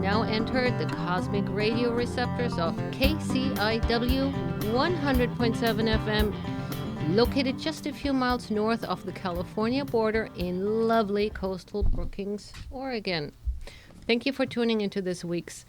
now entered the cosmic radio receptors of KCIW 100.7 FM, located just a few miles north of the California border in lovely coastal Brookings, Oregon. Thank you for tuning into this week's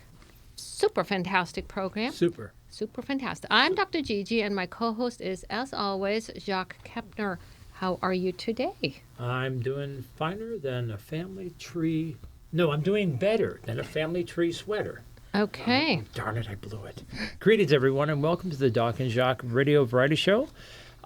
super fantastic program. Super Fantastic. I'm Dr. Gigi, and my co-host is, as always, Jacques Kepner. How are you today? I'm doing finer than a family tree. No, I'm doing better than a family tree sweater. Okay. Darn it, I blew it. Greetings, everyone, and welcome to the Doc Jacques Radio Variety Show.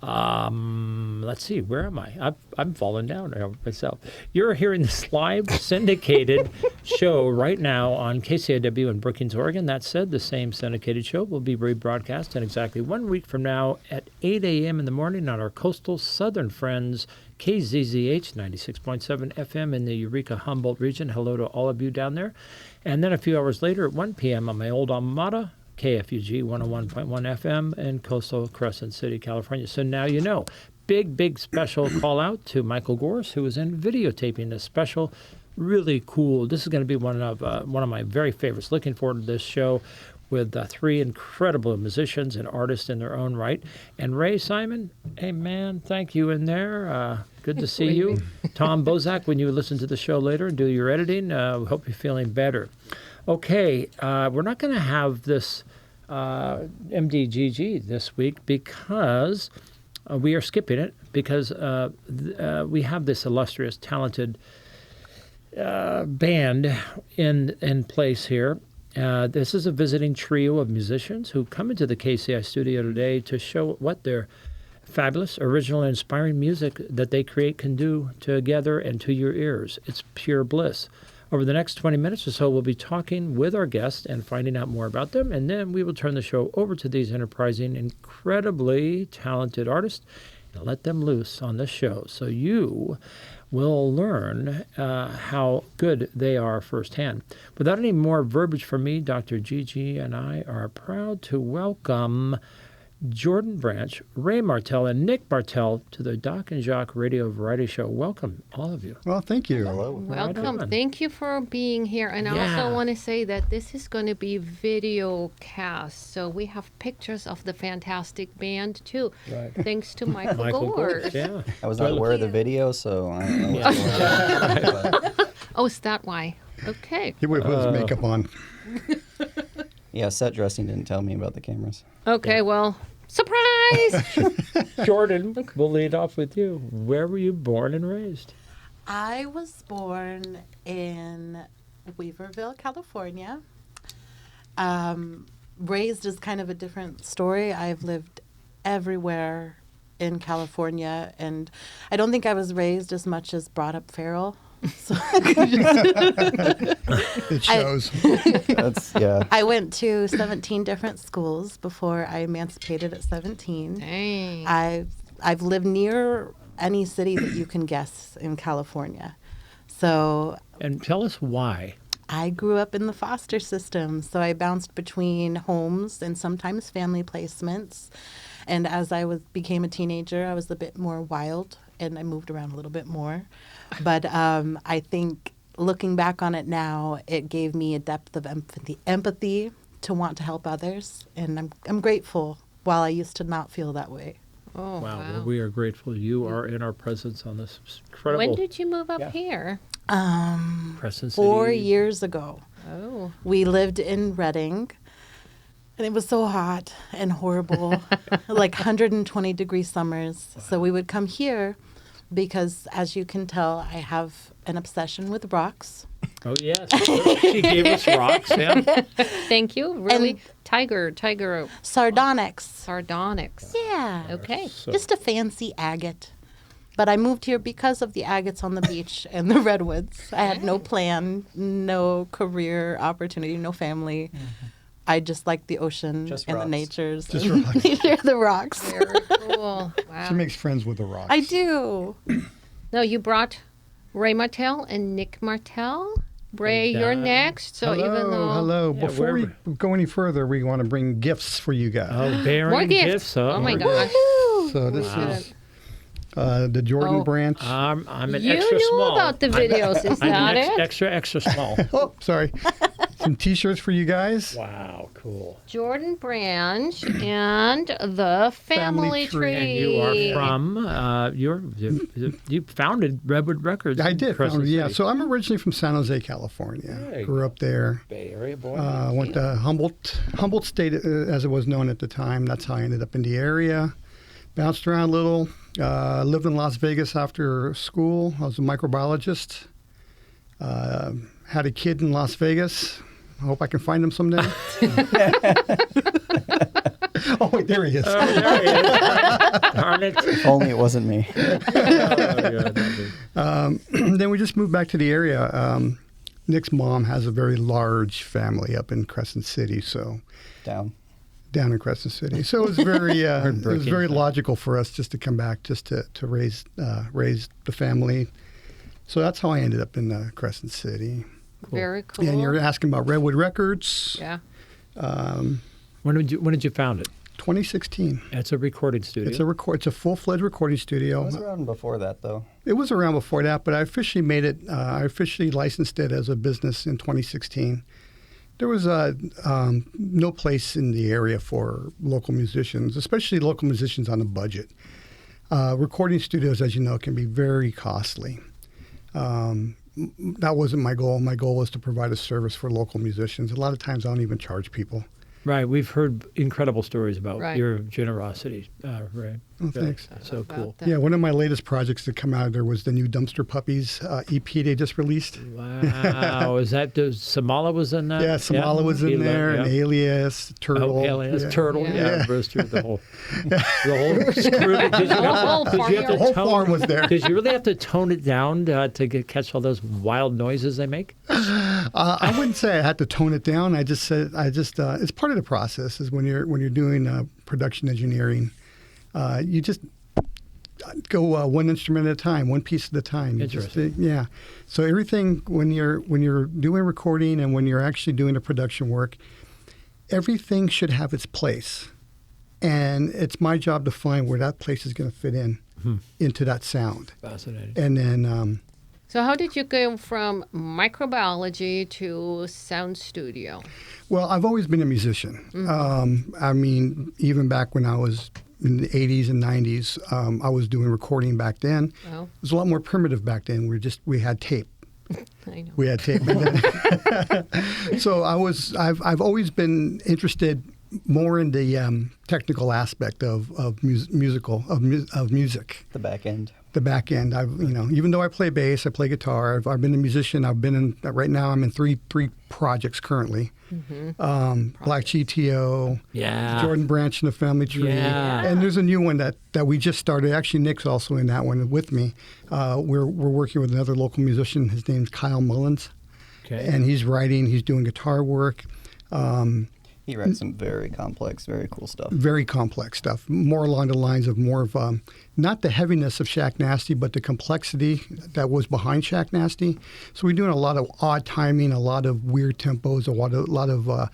Let's see, where am I? I'm falling down myself. You're hearing this live syndicated show right now on KCIW in Brookings, Oregon. That said, the same syndicated show will be rebroadcast in exactly 1 week from now at 8 a.m. in the morning on our coastal southern friends, KZZH 96.7 FM in the Eureka Humboldt region. Hello to all of you down there. And then a few hours later at 1 p.m. on my old alma mater, KFUG 101.1 FM in coastal Crescent City, California. So now you know. Big special call out to Michael Gors, who is in videotaping this special. Really cool. This is going to be one of my very favorites. Looking forward to this show with three incredible musicians and artists in their own right. And Ray Simon, hey man, thank you in there. Good to see you. Tom Bozak, when you listen to the show later and do your editing, we hope you're feeling better. Okay, we're not going to have this MDGG this week because we are skipping it because we have this illustrious, talented band in place here. This is a visiting trio of musicians who come into the KCI studio today to show what their fabulous, original, and inspiring music that they create can do together and to your ears. It's pure bliss. Over the next 20 minutes or so, we'll be talking with our guests and finding out more about them, and then we will turn the show over to these enterprising, incredibly talented artists and let them loose on this show so you will learn how good they are firsthand. Without any more verbiage from me, Dr. Gigi and I are proud to welcome Jordan Branch, Ray Martell, and Nick Martell to the Doc and Jacques Radio Variety Show. Welcome, all of you. Well, thank you. Hello. Welcome. Thank you for being here. And I also want to say that this is going to be video cast. So we have pictures of the fantastic band, too. Right. Thanks to Michael Gors. Yeah. I was not aware of the video, so I don't know what's going on. Oh, is that why? Okay. He would put his makeup on. Yeah, set dressing didn't tell me about the cameras. Okay, well, surprise! Jordan, we'll lead off with you. Where were you born and raised? I was born in Weaverville, California. Raised is kind of a different story. I've lived everywhere in California, and I don't think I was raised as much as brought up feral. So It shows. I went to 17 different schools before I emancipated at 17. Dang. I've lived near any city that you can guess in California. So, And tell us why. I grew up in the foster system, so I bounced between homes and sometimes family placements. And as I became a teenager, I was a bit more wild, and I moved around a little bit more. But I think looking back on it now, it gave me a depth of empathy to want to help others, and I'm grateful. While I used to not feel that way. Oh, Wow. Well, we are grateful you are in our presence on this incredible When did you move up here? Crescent City. 4 years ago. Oh. We lived in Redding, and it was so hot and horrible, like 120-degree summers. So we would come here because, as you can tell, I have an obsession with rocks. Oh, yes. She gave us rocks, yeah. Thank you. Really? And Tiger. Sardonyx. Sardonyx. Yeah. Okay. So, Just a fancy agate. But I moved here because of the agates on the beach and the redwoods. I had no plan, no career opportunity, no family. Mm-hmm. I just liked the ocean Just and rocks. the natures. Just and rocks. nature of the rocks. Very cool. Wow. She makes friends with the rocks. I do. No, you brought Ray Martell and Nick Martell. Ray, And, you're next. So even though Hello. Yeah, Before we go any further, we want to bring gifts for you guys. oh, bearing more gifts. Huh? Oh my gosh. So this Wow. is the Jordan Oh. branch. I'm an You extra knew small. about the videos, is I'm that an it? extra small. Oh, sorry. Some T-shirts for you guys. Wow, cool. Jordan Branch and the Family Family Tree. And Tree. you are from, you founded Redwood Records. I in did. Crescent Yeah. City. So I'm originally from San Jose, California. There you Grew go. up there. Bay Area boy. Went to Humboldt State, as it was known at the time. That's how I ended up in the area. Bounced around a little. Lived in Las Vegas after school. I was a microbiologist. Had a kid in Las Vegas. I hope I can find him someday. Oh, wait, there he is. Oh, there he is. Darn it. If only it wasn't me. Then we just moved back to the area. Nick's mom has a very large family up in Crescent City, so Down. down in Crescent City. So it was very it was Brookings, very huh? logical for us just to come back, just to raise the family. So that's how I ended up in Crescent City. Very cool. And you're asking about Redwood Records. Yeah. When did you found it? 2016. It's a recording studio. It's a full-fledged recording I studio. was around before that, though. It was around before that, but I officially made it. I officially licensed it as a business in 2016. There was no place in the area for local musicians, especially local musicians on a budget. Recording studios, as you know, can be very costly. That wasn't my goal. My goal was to provide a service for local musicians. A lot of times I don't even charge people. Right. We've heard incredible stories about Right. your generosity, Ray. Oh, thanks. So About cool. that. Yeah, one of my latest projects that come out of there was the new Dumpster Puppies EP they just released. Wow. Is that Samala was in that? Yeah, Samala was in He there, loved- and yeah. Alias, Turtle. Oh, Alias, yeah. Turtle, Yeah. yeah, Brewster, the whole screw. Did you whole have to The whole farm was there. Did you really have to tone it down to catch all those wild noises they make? I wouldn't say I had to tone it down. I just said it's part of the process. Is when you're doing production engineering, you just go one instrument at a time, one piece at a time. You just, Interesting. yeah. So everything when you're doing recording and when you're actually doing the production work, everything should have its place, and it's my job to find where that place is going to fit in into that sound. Fascinating. And then So how did you go from microbiology to sound studio? well, I've always been a musician. I mean, even back when I was in the 80s and 90s, I was doing recording back then. Oh, It was a lot more primitive back then. We had tape. I know. We had tape. So I've always been interested more in the technical aspect of music. The back end. The back end. Even though I play bass, I play guitar. I've been a musician. I've been in. Right now, I'm in three projects currently. Black GTO. Yeah. Jordan Branch and the Family Tree. Yeah. And there's a new one that we just started. Actually, Nick's also in that one with me. We're working with another local musician. His name's Kyle Mullins, Okay. and he's writing. He's doing guitar work. He writes some very complex, very cool stuff. Very complex stuff. More along the lines of more of not the heaviness of Shack Nasty, but the complexity that was behind Shack Nasty. So we're doing a lot of odd timing, a lot of weird tempos, a lot of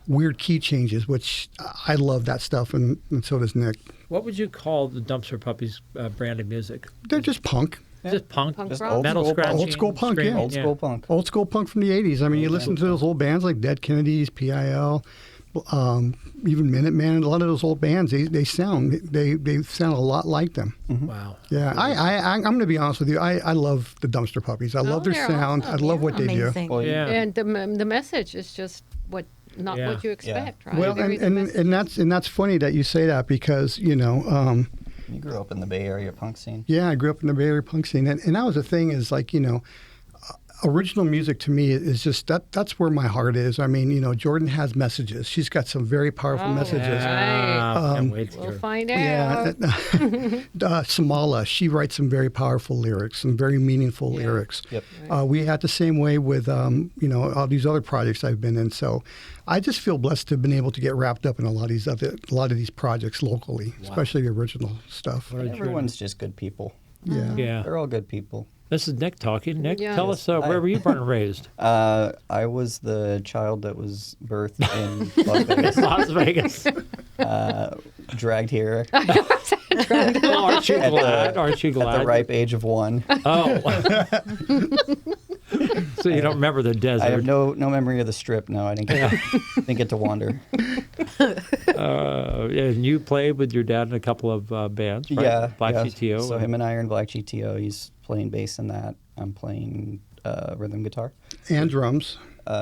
weird key changes, which I love that stuff, and so does Nick. What would you call the Dumpster Puppies brand of music? They're just punk. Just punk? Punk Just rock? old Metal school punk. scratching? Old school punk, yeah. screaming, Old school punk. Old school punk from the 80s. I mean, you listen to those old bands like Dead Kennedys, PIL, even Minutemen, a lot of those old bands, they sound a lot like them. Wow. Yeah, I'm going to be honest with you. I love the Dumpster Puppies. I love their they're sound. awesome, I love what they do. Amazing. Well, Yeah. And the message is just not Yeah. what you expect, right? Well, There is a and message. that's funny that you say that because you grew up in the Bay Area punk scene. yeah, I grew up in the Bay Area punk scene, and that was the thing is like original music to me is just that's where my heart is. I mean, Jordan has messages. She's got some very powerful messages. Yeah. Can't wait to We'll hear. find Yeah, out. Samala, she writes some very powerful lyrics, some very meaningful lyrics. Yep. We had the same way with, all these other projects I've been in. So I just feel blessed to have been able to get wrapped up in a lot of these projects locally, especially the original stuff. What a Everyone's just good people. Yeah. Yeah. They're all good people. This is Nick talking. Nick, Yeah. tell us where were you born and raised? I was the child that was birthed in Las Vegas, Las Vegas. dragged here Aren't you glad? Aren't you at glad? the ripe age of 1. Oh. So you don't remember the desert. I have no memory of the Strip. No, I didn't get to wander. And you played with your dad in a couple of bands, right? Yeah, Black yeah. GTO. So him and I are in Black GTO. He's playing bass in that. I'm playing rhythm guitar, And drums.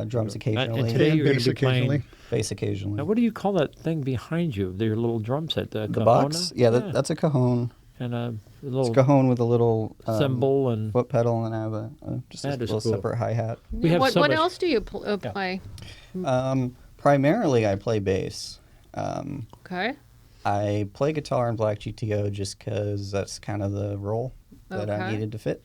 drums occasionally, And today And you're going bass to be playing. occasionally. bass occasionally. Now, what do you call that thing behind you? Your little drum set, the The Kahona? box? Yeah, that's a cajon. And a It's little a cajon with a little cymbal and foot pedal, and I have just a That is little cool. separate hi-hat. we have what so what much. else do you play? Primarily, I play bass. Okay. I play guitar in Black GTO just because that's kind of the role that I Okay. needed to fit.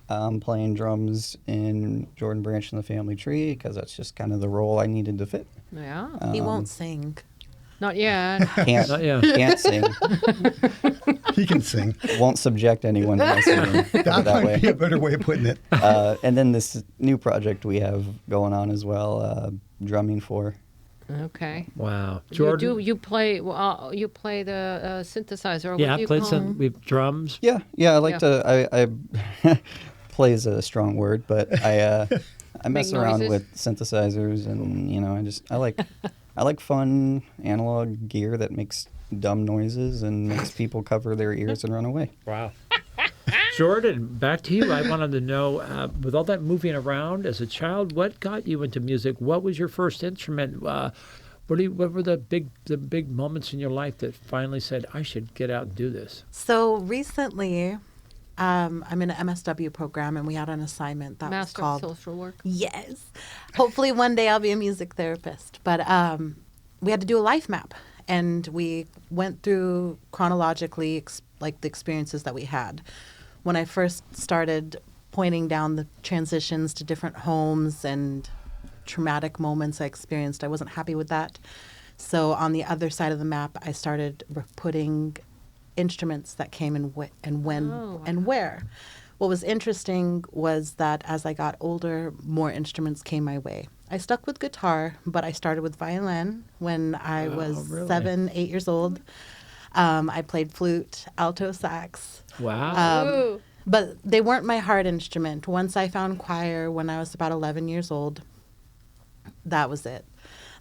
I'm playing drums in Jordan Branch and the Family Tree because that's just kind of the role I needed to fit. Yeah. He won't sing. Not yet. Can't, Not yet. can't sing. He can sing. Won't subject anyone to my singing. put it That that might be way. a better way of putting it. And then this new project we have going on as well, drumming for. Okay. Wow. Jordan? You play the synthesizer. Or Yeah, what I do you played call some with drums. Yeah, I like Yeah. to. I play is a strong word, but I mess Make around noises? with synthesizers, and I like fun analog gear that makes dumb noises and makes people cover their ears and run away. Wow. Jordan, back to you. I wanted to know, with all that moving around as a child, what got you into music? What was your first instrument? What were the big moments in your life that finally said, I should get out and do this? So recently, I'm in an MSW program, and we had an assignment that Master was of called Social Work. Yes. Hopefully one day I'll be a music therapist. But we had to do a life map, and we went through chronologically like the experiences that we had. When I first started pointing down the transitions to different homes and traumatic moments I experienced, I wasn't happy with that. So on the other side of the map, I started putting instruments that came and when Oh, and where. What was interesting was that as I got older, more instruments came my way. I stuck with guitar, but I started with violin when I was really? 7, 8 years old. I played flute, alto sax. Wow. Ooh. But they weren't my heart instrument. Once I found choir when I was about 11 years old, that was it.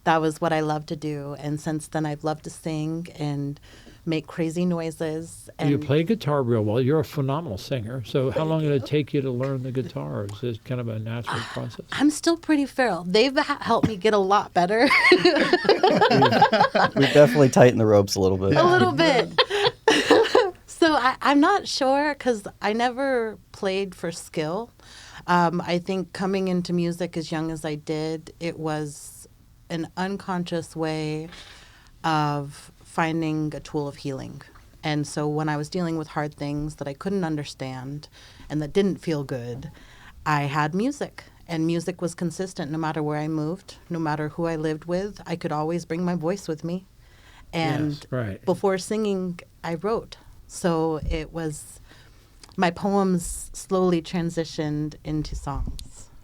That was what I loved to do. And since then, I've loved to sing and make crazy noises. And You play guitar real well. You're a phenomenal singer. So how long did it take you to learn the guitar? Is this kind of a natural process? I'm still pretty feral. They've helped me get a lot better. We've definitely tightened the ropes a little bit. A little bit. So I'm not sure because I never played for skill. I think coming into music as young as I did, it was an unconscious way of finding a tool of healing. And so when I was dealing with hard things that I couldn't understand and that didn't feel good, I had music. And music was consistent no matter where I moved, no matter who I lived with. I could always bring my voice with me. And Yes, right. before singing, I wrote. So it was, my poems slowly transitioned into songs.